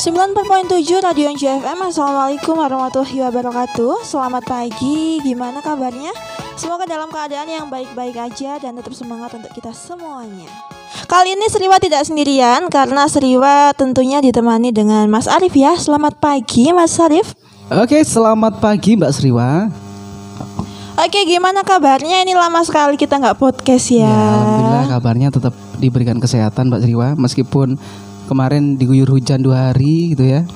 94.7 Radio JFM. Assalamualaikum warahmatullahi wabarakatuh. Selamat pagi, gimana kabarnya? Semoga dalam keadaan yang baik-baik aja dan tetap semangat untuk kita semuanya. Kali ini Seriwa tidak sendirian karena Seriwa tentunya ditemani dengan Mas Arif ya. Selamat pagi Mas Arif. Oke, selamat pagi Mbak Seriwa. Oke, gimana kabarnya? Ini lama sekali kita nggak podcast ya. Alhamdulillah kabarnya tetap diberikan kesehatan Mbak Seriwa. Meskipun kemarin diguyur hujan 2 hari gitu ya.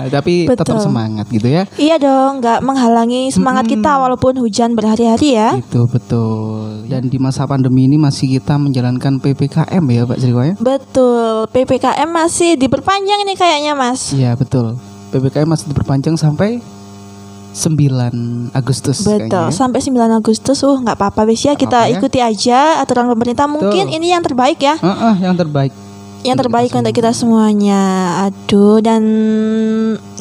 Tapi tetap semangat gitu ya. Iya dong, nggak menghalangi semangat kita walaupun hujan berhari-hari ya. Itu betul. Dan di masa pandemi ini masih kita menjalankan PPKM ya Mbak Seriwa ya. Betul, PPKM masih diperpanjang nih kayaknya Mas. Iya betul. PPKM masih diperpanjang sampai 9 Agustus. Betul, kayaknya. Sampai 9 Agustus. Nggak apa-apa wis ya, kita ikuti aja aturan pemerintah. Mungkin ini yang terbaik ya. Yang terbaik. Yang terbaik untuk kita semuanya. Aduh, dan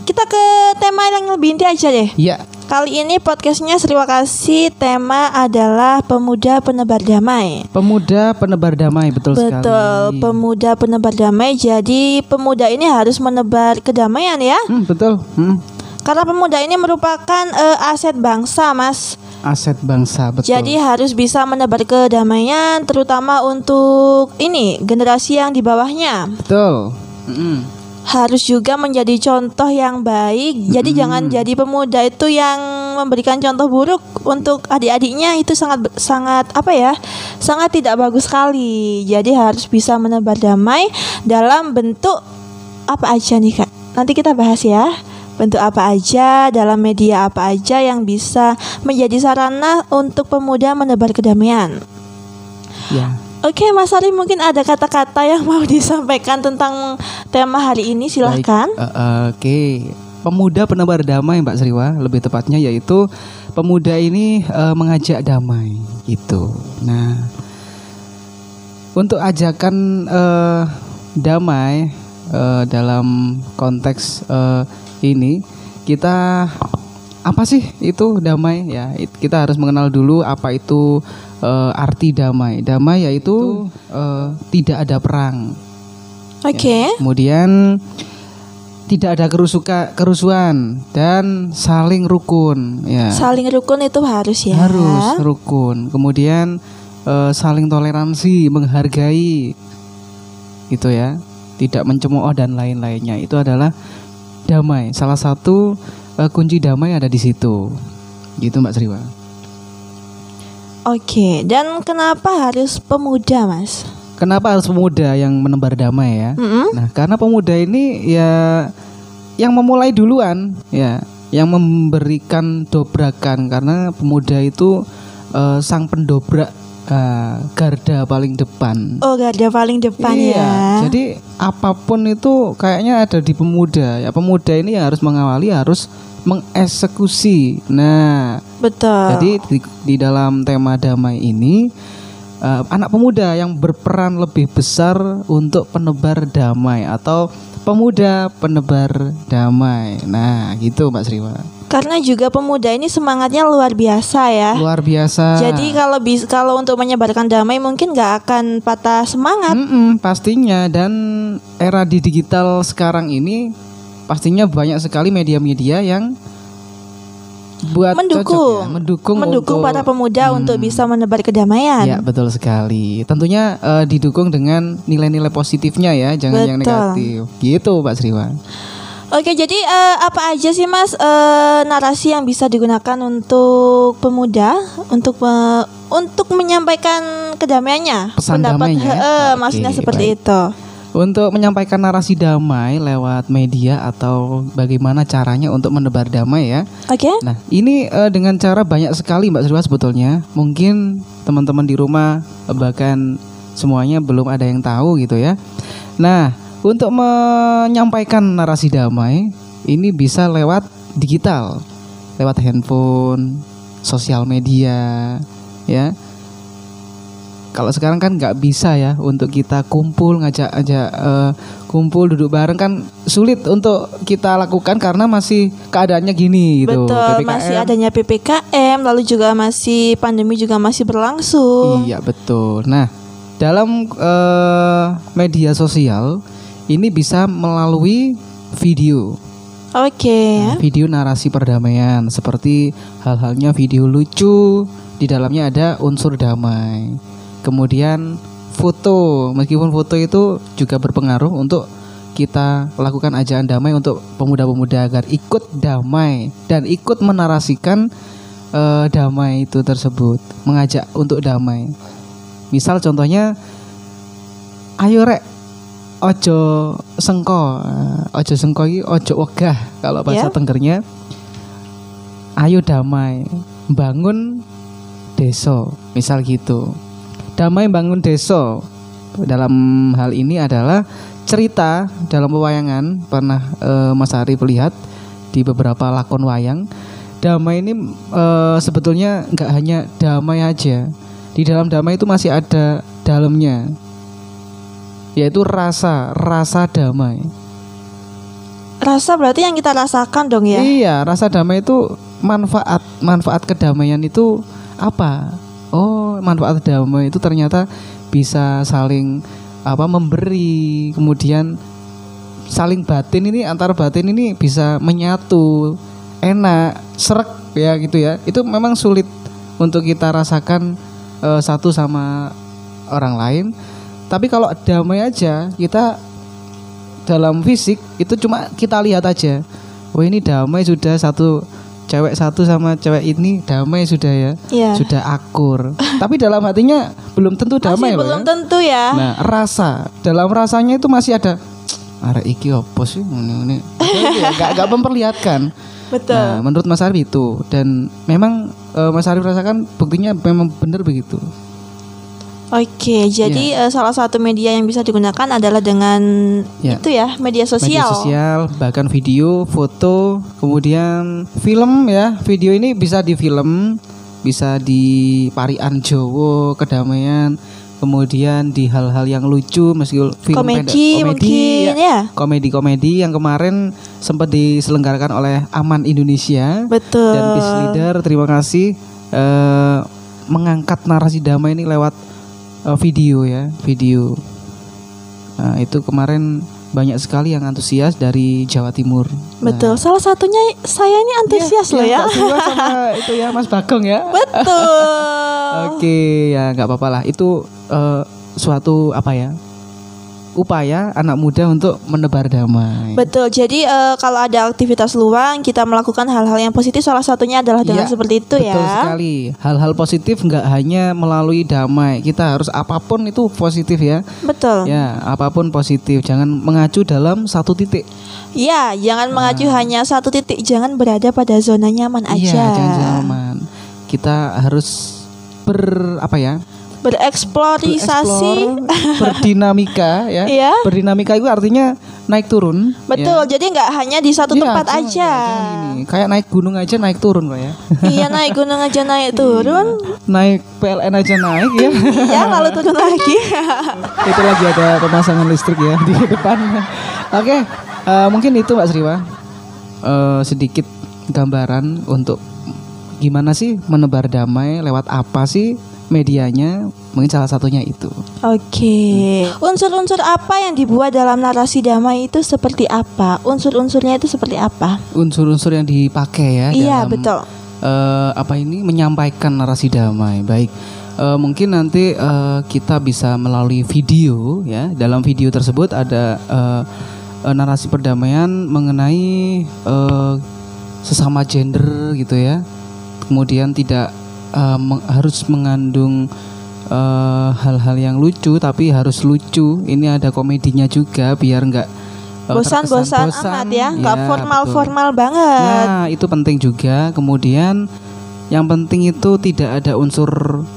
kita ke tema yang lebih inti aja deh. Iya. Kali ini podcastnya Seriwa kasih tema adalah pemuda penebar damai. Pemuda penebar damai, betul sekali. Betul, pemuda penebar damai. Jadi pemuda ini harus menebar kedamaian ya. Betul. Karena pemuda ini merupakan aset bangsa, Mas. Aset bangsa, betul. Jadi harus bisa menebar kedamaian, terutama untuk ini generasi yang di bawahnya. Betul. Harus juga menjadi contoh yang baik. Jadi jangan jadi pemuda itu yang memberikan contoh buruk untuk adik-adiknya. Itu sangat apa ya? Sangat tidak bagus sekali. Jadi harus bisa menebar damai dalam bentuk apa aja nih Kak. Nanti kita bahas ya. Bentuk apa aja, dalam media apa aja yang bisa menjadi sarana untuk pemuda menebar kedamaian. Ya. Oke, Mas Arif mungkin ada kata-kata yang mau disampaikan tentang tema hari ini, silahkan. Oke. Pemuda penebar damai Mbak Seriwa, lebih tepatnya yaitu pemuda ini mengajak damai gitu. Nah, untuk ajakan damai dalam konteks ini kita apa sih itu damai ya? Kita harus mengenal dulu apa itu arti damai. Damai yaitu tidak ada perang. Oke. Ya. Kemudian tidak ada kerusuhan dan saling rukun. Ya. Saling rukun itu harus ya. Harus rukun. Kemudian saling toleransi, menghargai, gitu ya. Tidak mencemooh dan lain-lainnya. Itu adalah damai. Salah satu kunci damai ada di situ. Gitu Mbak Seriwa. Oke, dan kenapa harus pemuda, Mas? Kenapa harus pemuda yang menebar damai ya? Nah, karena pemuda ini ya yang memulai duluan, ya, yang memberikan dobrakan, karena pemuda itu sang pendobrak garda paling depan. Oh, garda paling depan ya. Jadi apapun itu kayaknya ada di pemuda. Ya, pemuda ini yang harus mengawali, harus mengeksekusi. Nah, betul. Jadi di dalam tema damai ini anak pemuda yang berperan lebih besar untuk penebar damai atau pemuda penebar damai. Nah, gitu Mbak Seriwa. Karena juga pemuda ini semangatnya luar biasa ya. Luar biasa. Jadi kalau untuk menyebarkan damai mungkin nggak akan patah semangat. Pastinya, dan era di digital sekarang ini pastinya banyak sekali media-media yang buat mendukung para pemuda untuk bisa menebar kedamaian. Ya, betul sekali. Tentunya didukung dengan nilai-nilai positifnya ya, jangan yang negatif. Gitu Pak Seriwa. Oke, jadi apa aja sih Mas narasi yang bisa digunakan untuk pemuda untuk menyampaikan kedamaiannya? Pesan damainya. Maksudnya seperti itu. Untuk menyampaikan narasi damai lewat media atau bagaimana caranya untuk menebar damai ya. Oke. Nah, ini dengan cara banyak sekali Mbak Seriwa sebetulnya. Mungkin teman-teman di rumah bahkan semuanya belum ada yang tahu gitu ya. Nah, untuk menyampaikan narasi damai ini bisa lewat digital, lewat handphone, sosial media, ya. Kalau sekarang kan nggak bisa ya untuk kita kumpul kumpul duduk bareng kan sulit untuk kita lakukan karena masih keadaannya gini gitu. Betul, PPKM. Masih adanya PPKM, lalu juga masih pandemi juga masih berlangsung. Iya betul. Nah, dalam media sosial ini bisa melalui video. Oke. Video narasi perdamaian, seperti halnya video lucu, di dalamnya ada unsur damai. Kemudian foto, meskipun foto itu juga berpengaruh untuk kita lakukan ajakan damai untuk pemuda-pemuda agar ikut damai dan ikut menarasikan damai itu tersebut, mengajak untuk damai. Misal contohnya, ayo rek ojo sengko iki ojo wegah kalau bahasa Tenggernya. Ayo damai bangun desa, misal gitu. Damai bangun desa dalam hal ini adalah cerita dalam pewayangan. Pernah Mas Arif lihat di beberapa lakon wayang. Damai ini sebetulnya nggak hanya damai aja. Di dalam damai itu masih ada dalamnya, yaitu rasa damai. Rasa berarti yang kita rasakan dong ya? Iya, rasa damai itu manfaat kedamaian itu apa? Oh, manfaat damai itu ternyata bisa saling memberi, kemudian saling batin ini, antar batin ini bisa menyatu, enak, srek ya gitu ya. Itu memang sulit untuk kita rasakan satu sama orang lain. Tapi kalau damai aja, kita dalam fisik itu cuma kita lihat aja. Oh, ini damai sudah, satu cewek satu sama cewek ini damai sudah ya. Sudah akur. Tapi dalam hatinya belum tentu damai loh. Belum tentu ya. Nah, dalam rasanya itu masih ada arek iki opo sih ngene. Enggak memperlihatkan. Betul. Nah, menurut Mas Arif itu, dan memang Mas Arif rasakan buktinya memang benar begitu. Oke, jadi salah satu media yang bisa digunakan adalah dengan itu ya, media sosial. Media sosial, bahkan video, foto, kemudian film ya. Video ini bisa di film, bisa di parian Jawa, kedamaian, kemudian di hal-hal yang lucu, meskipun film komedi mungkin ya. Komedi yang kemarin sempat diselenggarakan oleh Aman Indonesia. Betul. Dan Peace Leader, terima kasih mengangkat narasi damai ini lewat video. Nah, itu kemarin banyak sekali yang antusias dari Jawa Timur. Betul. Salah satunya saya ini antusias loh ya. Sama itu ya Mas Bagong ya. Betul. Oke, ya nggak apa-apa lah. Itu suatu upaya anak muda untuk menebar damai. Betul. Jadi kalau ada aktivitas luang, kita melakukan hal-hal yang positif, salah satunya adalah dengan seperti itu ya. Betul sekali. Hal-hal positif nggak hanya melalui damai. Kita harus apapun itu positif ya. Betul. Ya, apapun positif. Jangan mengacu dalam satu titik. Ya, jangan mengacu hanya satu titik. Jangan berada pada zona nyaman aja. Iya, jangan zona nyaman. Kita harus bereksplorasi, berdinamika ya. Iya. Berdinamika itu artinya naik turun. Betul. Ya. Jadi nggak hanya di satu tempat aja. Jangan kayak naik gunung aja naik turun kok ya. Iya, naik gunung aja naik turun. Naik PLN aja naik ya. Iya, lalu turun lagi. Itu lagi ada pemasangan listrik ya di depan. Oke, mungkin itu Mbak Sriwa. Sedikit gambaran untuk gimana sih menebar damai, lewat apa sih medianya, mungkin salah satunya itu. Oke. Unsur-unsur apa yang dibuat dalam narasi damai itu seperti apa? Unsur-unsurnya itu seperti apa? Unsur-unsur yang dipakai ya. Iya, dalam, betul. Menyampaikan narasi damai. Baik. Mungkin nanti kita bisa melalui video ya. Dalam video tersebut ada narasi perdamaian mengenai sesama gender gitu ya. Kemudian tidak harus mengandung hal-hal yang lucu, tapi harus lucu. Ini ada komedinya juga biar nggak bosan-bosan amat ya, nggak formal-formal banget. Nah, itu penting juga. Kemudian yang penting itu tidak ada unsur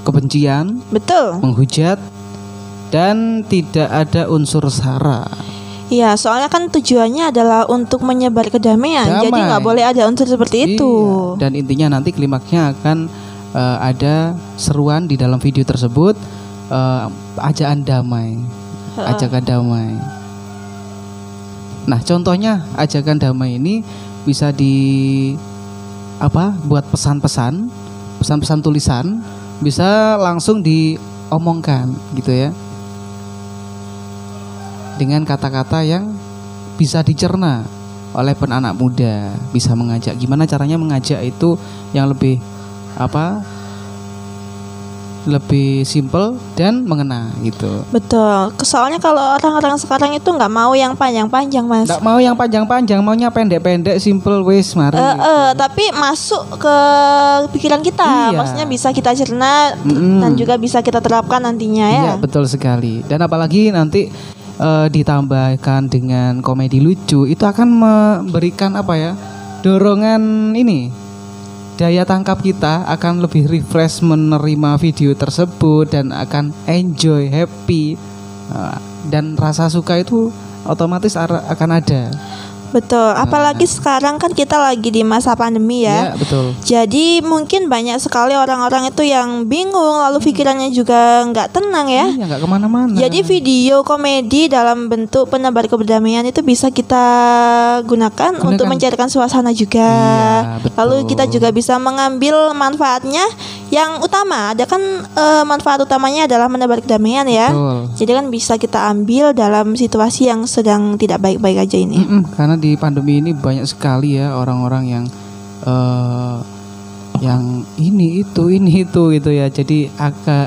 kebencian, betul, menghujat, dan tidak ada unsur sara. Iya, soalnya kan tujuannya adalah untuk menyebar kedamaian. Jadi nggak boleh ada unsur seperti itu. Dan intinya nanti klimaksnya akan ada seruan di dalam video tersebut, ajakan damai. Nah, contohnya ajakan damai ini bisa buat pesan-pesan tulisan, bisa langsung diomongkan gitu ya. dengan kata-kata yang bisa dicerna oleh anak muda, bisa mengajak. Gimana caranya mengajak itu yang lebih lebih simple dan mengena gitu. Betul. Soalnya kalau orang-orang sekarang itu nggak mau yang panjang-panjang, Mas. Nggak mau yang panjang-panjang, maunya pendek-pendek, simple, wis mari. Tapi masuk ke pikiran kita, Iya. maksudnya bisa kita cerna dan juga bisa kita terapkan nantinya ya. Iya, betul sekali. Dan apalagi nanti ditambahkan dengan komedi lucu, itu akan memberikan dorongan ini. Daya tangkap kita akan lebih refresh menerima video tersebut dan akan enjoy, happy, dan rasa suka itu otomatis akan ada. Betul, apalagi sekarang kan kita lagi di masa pandemi ya. Iya, betul. Jadi mungkin banyak sekali orang-orang itu yang bingung, lalu pikirannya juga nggak tenang ya. Iya, nggak kemana-mana. Jadi video komedi dalam bentuk penebar kedamaian itu bisa kita gunakan untuk mencairkan suasana juga. Iya, betul. Lalu kita juga bisa mengambil manfaatnya. Yang utama, ada kan manfaat utamanya adalah menebar kedamaian ya. Betul. Jadi kan bisa kita ambil dalam situasi yang sedang tidak baik-baik aja ini. Karena di pandemi ini banyak sekali ya orang-orang yang ini itu gitu ya. Jadi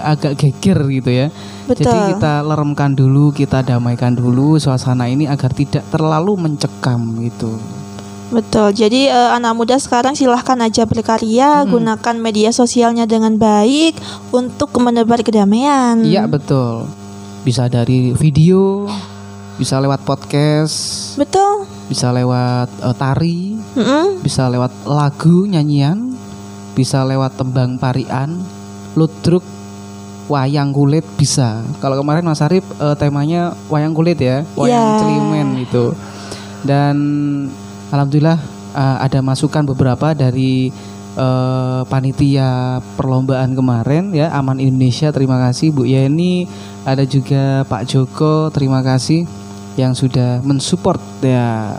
agak geger gitu ya. Betul. Jadi kita leremkan dulu, kita damaikan dulu suasana ini agar tidak terlalu mencekam gitu. Betul. Jadi anak muda sekarang silahkan aja berkarya, gunakan media sosialnya dengan baik untuk menebar kedamaian. Iya, betul. Bisa dari video, bisa lewat podcast. Betul. Bisa lewat tari, bisa lewat lagu nyanyian, bisa lewat tembang parian, ludruk, wayang kulit bisa. Kalau kemarin Mas Arif temanya wayang kulit ya, wayang celimen itu. Dan alhamdulillah ada masukan beberapa dari panitia perlombaan kemarin ya, Aman Indonesia, terima kasih Bu Yeni, ada juga Pak Joko, terima kasih yang sudah mensupport ya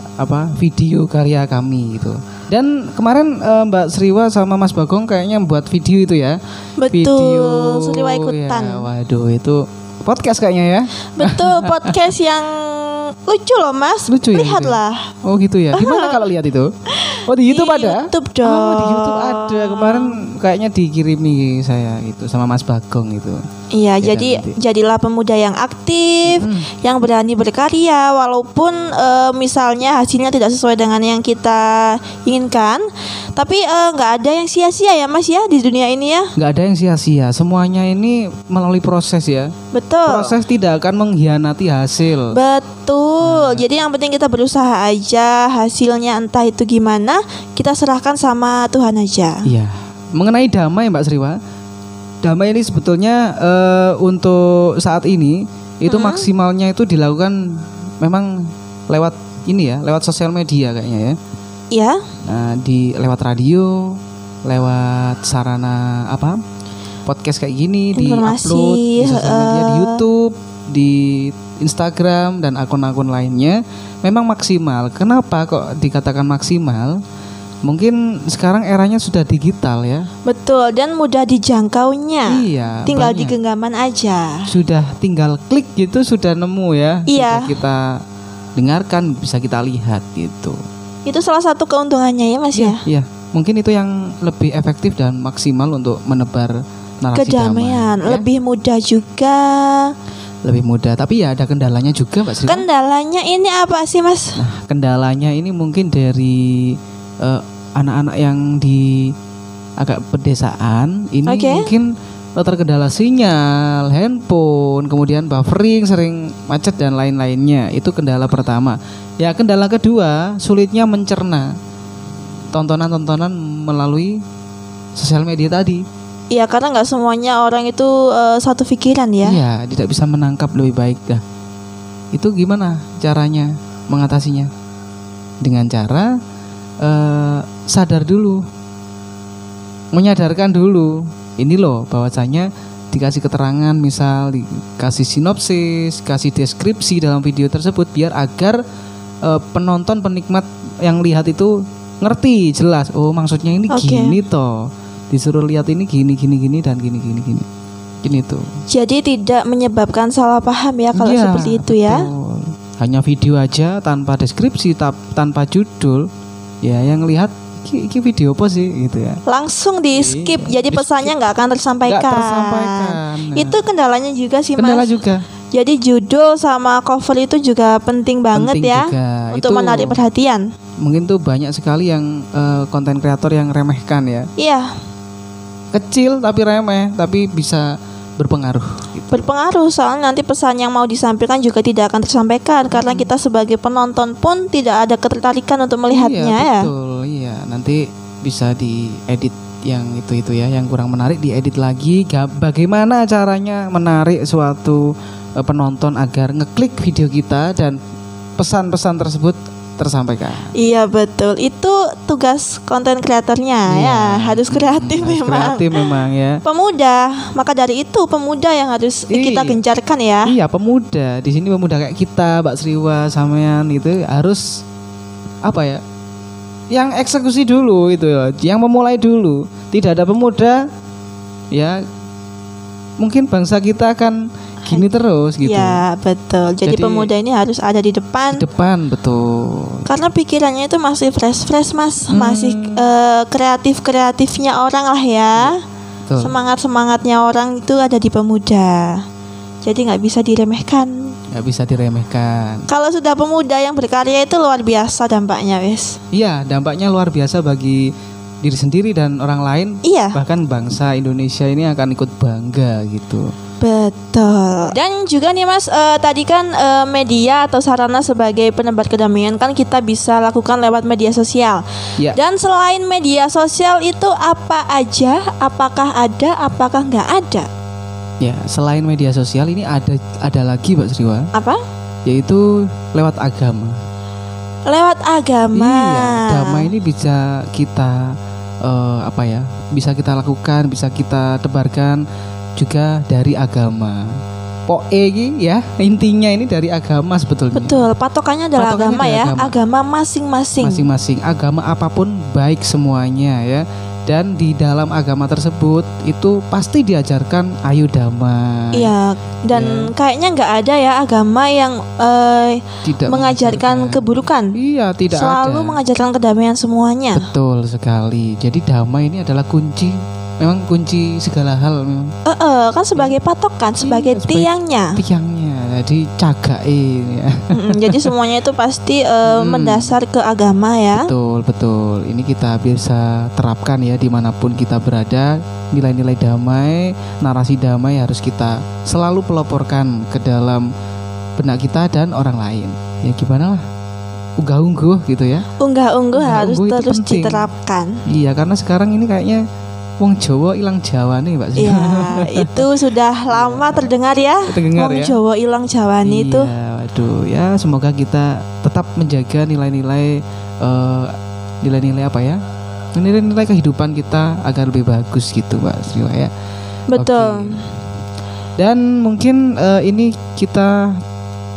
video karya kami gitu. Dan kemarin Mbak Sriwa sama Mas Bagong kayaknya buat video itu ya. Betul, video Sriwa ikutan. Ya, waduh, itu podcast kayaknya ya. Betul, podcast yang lucu loh Mas. Lucu ya. Lihatlah. Gitu ya? Oh gitu ya. Di mana kalau lihat itu? Oh di YouTube ada? YouTube dong. Oh di YouTube ada. Kemarin kayaknya dikirimi saya gitu sama Mas Bagong itu. Iya, Ya, jadi nanti. jadilah pemuda yang aktif, yang berani berkarya, walaupun misalnya hasilnya tidak sesuai dengan yang kita inginkan, tapi nggak ada yang sia-sia ya Mas ya di dunia ini ya. Nggak ada yang sia-sia. Semuanya ini melalui proses ya. Betul. Proses tidak akan mengkhianati hasil. Betul. Jadi yang penting kita berusaha aja, hasilnya entah itu gimana, kita serahkan sama Tuhan aja. Iya. Mengenai damai Mbak Sriwa, damai ini sebetulnya untuk saat ini itu maksimalnya itu dilakukan memang lewat ini ya, lewat sosial media kayaknya ya. Iya. Nah, lewat radio, lewat sarana podcast kayak gini, Informasi, di-upload di sosial media, di YouTube, di Instagram dan akun-akun lainnya memang maksimal. Kenapa kok dikatakan maksimal? Mungkin sekarang eranya sudah digital ya. Betul, dan mudah dijangkaunya. Iya. Tinggal banyak. di genggaman aja. Sudah tinggal klik gitu sudah nemu ya. Iya. Sudah kita dengarkan, bisa kita lihat gitu. Itu salah satu keuntungannya ya Mas ya. Iya. Mungkin itu yang lebih efektif dan maksimal untuk menebar narasi Kedamaian, damai, ya. lebih mudah juga. Lebih mudah, tapi ya ada kendalanya juga Mbak Sri. Kendalanya ini apa sih Mas? Nah, kendalanya ini mungkin dari anak-anak yang di agak pedesaan ini mungkin terkendala sinyal, handphone, kemudian buffering, sering macet dan lain-lainnya. Itu kendala pertama. Ya, kendala kedua, sulitnya mencerna tontonan-tontonan melalui sosial media tadi. Iya, karena nggak semuanya orang itu satu pikiran ya. Iya, tidak bisa menangkap lebih baik dah. Itu gimana caranya mengatasinya? Dengan cara sadar dulu, menyadarkan dulu. Ini loh bahwasanya dikasih keterangan, misal dikasih sinopsis, kasih deskripsi dalam video tersebut biar agar penonton, penikmat yang lihat itu ngerti jelas. Oh, maksudnya ini gini toh. Disuruh lihat ini gini dan gini. Gini tuh. Jadi tidak menyebabkan salah paham ya kalau seperti itu ya. Betul. hanya video aja tanpa deskripsi, tanpa judul, ya yang lihat iki video apa sih gitu ya. Langsung di skip, jadi pesannya nggak akan tersampaikan. Nggak tersampaikan. Nah, itu kendalanya juga sih kendala Mas. juga. Jadi judul sama cover itu juga penting banget Penting ya juga. untuk Itu menarik perhatian. Mungkin tuh banyak sekali yang konten kreator yang remehkan ya. Iya, Kecil tapi remeh, tapi bisa berpengaruh gitu. berpengaruh soalnya nanti pesan yang mau disampaikan juga tidak akan tersampaikan karena kita sebagai penonton pun tidak ada ketertarikan untuk melihatnya Iya, ya. betul. Iya, nanti bisa diedit yang itu ya, yang kurang menarik diedit lagi. Bagaimana caranya menarik suatu penonton agar ngeklik video kita dan pesan-pesan tersebut tersampaikan. Iya betul, itu tugas konten kreatornya ya, harus kreatif Harus memang. kreatif memang ya. Pemuda, maka dari itu pemuda yang harus kita Iya. gencarkan ya. Iya, pemuda. Di sini pemuda kayak kita, Mbak Sriwa, sampean itu harus apa ya? Yang eksekusi dulu itu ya, yang memulai dulu. Tidak ada pemuda ya mungkin bangsa kita akan gini terus gitu. Ya betul. Jadi pemuda ini harus ada di Di depan. depan betul. Karena pikirannya itu masih fresh Mas, masih kreatifnya orang lah ya. Betul. Semangatnya orang itu ada di pemuda. Jadi nggak bisa diremehkan. Nggak bisa diremehkan. Kalau sudah pemuda yang berkarya itu luar biasa dampaknya wes. Iya, dampaknya luar biasa bagi diri sendiri dan orang lain. Iya. Bahkan bangsa Indonesia ini akan ikut bangga gitu. Betul. Dan juga nih Mas, tadi kan media atau sarana sebagai penebar kedamaian kan kita bisa lakukan lewat media sosial. Ya. Dan selain media sosial itu apa aja? Apakah ada? Apakah nggak ada? Ya, selain media sosial ini ada lagi Mbak Sriwa, Apa? yaitu lewat agama. Lewat agama. Iya, agama ini bisa kita apa ya? Bisa kita lakukan, bisa kita tebarkan juga dari agama. Ini ya, intinya ini dari agama sebetulnya. Betul, patokannya adalah Patokannya agama dari ya. agama. Agama masing-masing. Masing-masing agama apapun baik semuanya ya. Dan di dalam agama tersebut itu pasti diajarkan ayo damai. Iya, dan kayaknya nggak ada ya agama yang Tidak mengajarkan keburukan. Iya, tidak Selalu ada. mengajarkan kedamaian semuanya. Betul sekali. Jadi damai ini adalah kunci, memang kunci segala hal memang. Kan sebagai patokan, sebagai Iya, sebagai tiangnya. Tiangnya. Jadi cagain ya. Jadi semuanya itu pasti mendasar ke agama ya. Betul. Ini kita bisa terapkan ya dimanapun kita berada. Nilai-nilai damai, narasi damai harus kita selalu peloporkan ke dalam benak kita dan orang lain. Ya gimana lah, unggah-ungguh gitu ya. Unggah-ungguh harus Unggah-ungguh itu terus penting. diterapkan. Iya, karena sekarang ini kayaknya wong Jawa ilang Jawa nih Mbak Sri. Iya, itu sudah lama terdengar ya. Terdengar Wong ya. Jawa ilang Jawani itu. Iya, waduh ya, semoga kita tetap menjaga nilai-nilai nilai-nilai apa ya? Nilai-nilai kehidupan kita agar lebih bagus gitu Mbak Sri ya. Betul. Oke. Dan mungkin ini kita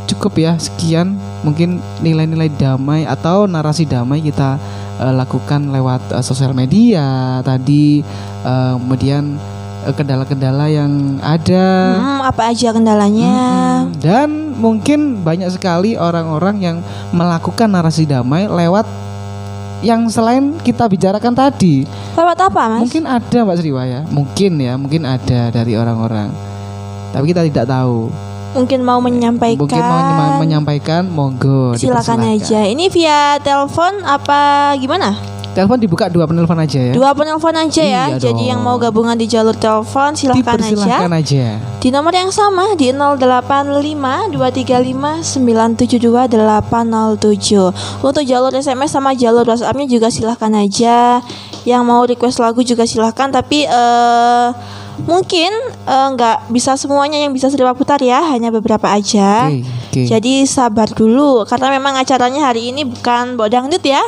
cukup ya, sekian mungkin nilai-nilai damai atau narasi damai kita lakukan lewat sosial media tadi, kemudian kendala-kendala yang ada. Apa aja kendalanya? Dan mungkin banyak sekali orang-orang yang melakukan narasi damai lewat yang selain kita bicarakan tadi. Lewat apa, Mas? Mungkin ada Mbak Sriwa ya, mungkin ada dari orang-orang, tapi kita tidak tahu. Mungkin mau menyampaikan. Mungkin mau menyampaikan, monggo Silakan dipersilakan. aja. Ini via telepon apa gimana? Telepon dibuka 2 penelpon aja ya. 2 penelpon aja ya. Iya Jadi dong. yang mau gabungan di jalur telepon silakan aja. Dipersilakan aja. Di nomor yang sama di 085 235 972 807. Untuk jalur SMS sama jalur WhatsApp-nya juga silahkan aja. Yang mau request lagu juga silahkan. Tapi mungkin nggak bisa semuanya yang bisa Sriwa putar ya, hanya beberapa aja. Oke. Jadi sabar dulu karena memang acaranya hari ini bukan Mbok Dangdut ya.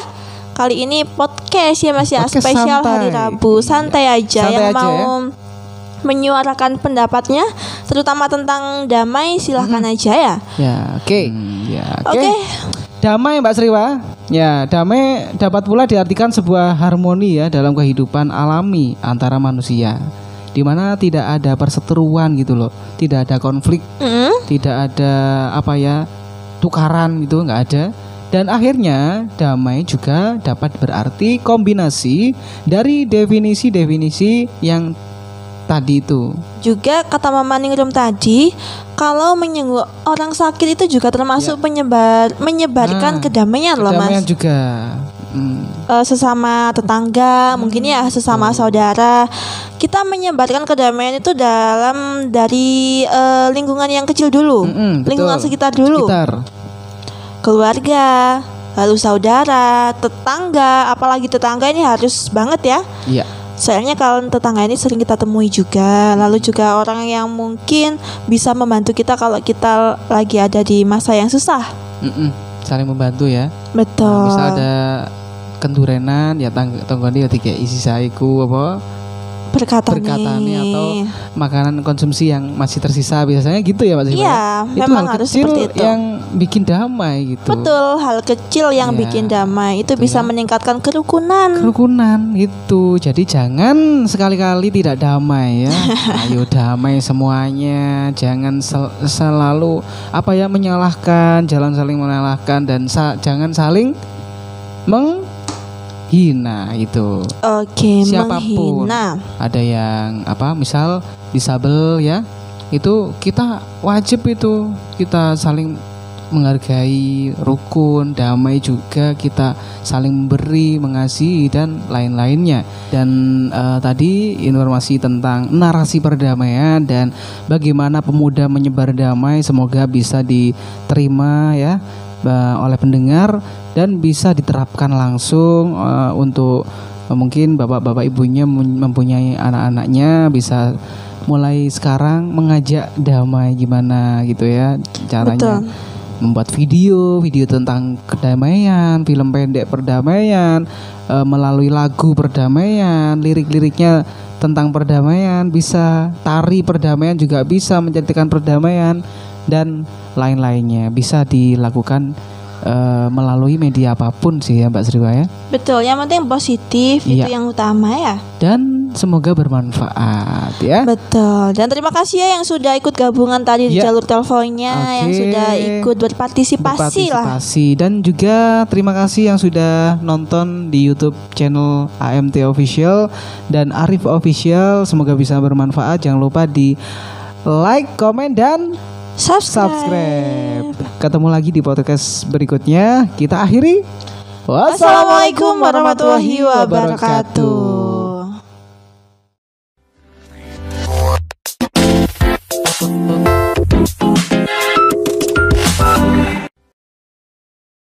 Kali ini podcast ya Mas ya, Podcast spesial santai. hari Rabu. Santai aja. Santai Yang aja mau ya. menyuarakan pendapatnya terutama tentang damai silahkan aja ya. Ya, oke. Ya, oke. Oke. Damai Mbak Sriwa. Ya, damai dapat pula diartikan sebuah harmoni ya dalam kehidupan alami antara manusia, di mana tidak ada perseteruan gitu loh, tidak ada konflik, tidak ada apa ya, tukaran gitu, nggak ada. Dan akhirnya damai juga dapat berarti kombinasi dari definisi-definisi yang tadi itu. Juga kata Mama Ningrum tadi, kalau menyenguk orang sakit itu juga termasuk menyebarkan kedamaian loh Mas. Kedamaian juga. Sesama tetangga, mungkin ya sesama saudara. Kita menyebarkan kedamaian itu dari lingkungan yang kecil dulu, lingkungan sekitar dulu. Keluarga, lalu saudara, tetangga, apalagi tetangga ini harus banget ya. Iya. Soalnya kalau tetangga ini sering kita temui juga, lalu juga orang yang mungkin bisa membantu kita kalau kita lagi ada di masa yang susah. Saling membantu ya. Betul. Nah, misal ada kendurenan ya tanggane ya dikek isi saiku apa berkatane atau makanan konsumsi yang masih tersisa biasanya gitu ya Mbak Ziva. Iya, itu memang hal harus kecil seperti itu. Yang bikin damai gitu. Betul, hal kecil yang bikin damai itu bisa meningkatkan kerukunan. Kerukunan itu. Jadi jangan sekali-kali tidak damai ya. Ayo damai semuanya. Jangan selalu menyalahkan, jangan saling menyalahkan dan jangan saling menghina itu. Oke, siapapun. Menghina. Ada yang misal disabel ya. Itu kita wajib itu kita saling menghargai, rukun, damai juga, kita saling memberi, mengasihi dan lain-lainnya. Dan tadi informasi tentang narasi perdamaian dan bagaimana pemuda menyebar damai semoga bisa diterima ya oleh pendengar dan bisa diterapkan langsung untuk mungkin bapak-bapak ibunya mempunyai anak-anaknya bisa mulai sekarang mengajak damai gimana gitu ya caranya. Betul. Membuat video tentang kedamaian, film pendek perdamaian, melalui lagu perdamaian, lirik-liriknya tentang perdamaian, bisa tari perdamaian juga bisa menceritakan perdamaian dan lain-lainnya bisa dilakukan melalui media apapun sih ya Mbak Sriwa ya. Betul, yang penting positif itu yang utama ya. Dan semoga bermanfaat ya. Betul. Dan terima kasih ya yang sudah ikut gabungan tadi di jalur teleponnya, yang sudah ikut berpartisipasi lah. Dan juga terima kasih yang sudah nonton di YouTube channel AMT Official dan Arif Official. Semoga bisa bermanfaat. Jangan lupa di like, komen dan subscribe. Ketemu lagi di podcast berikutnya. Kita akhiri. Wassalamualaikum warahmatullahi wabarakatuh.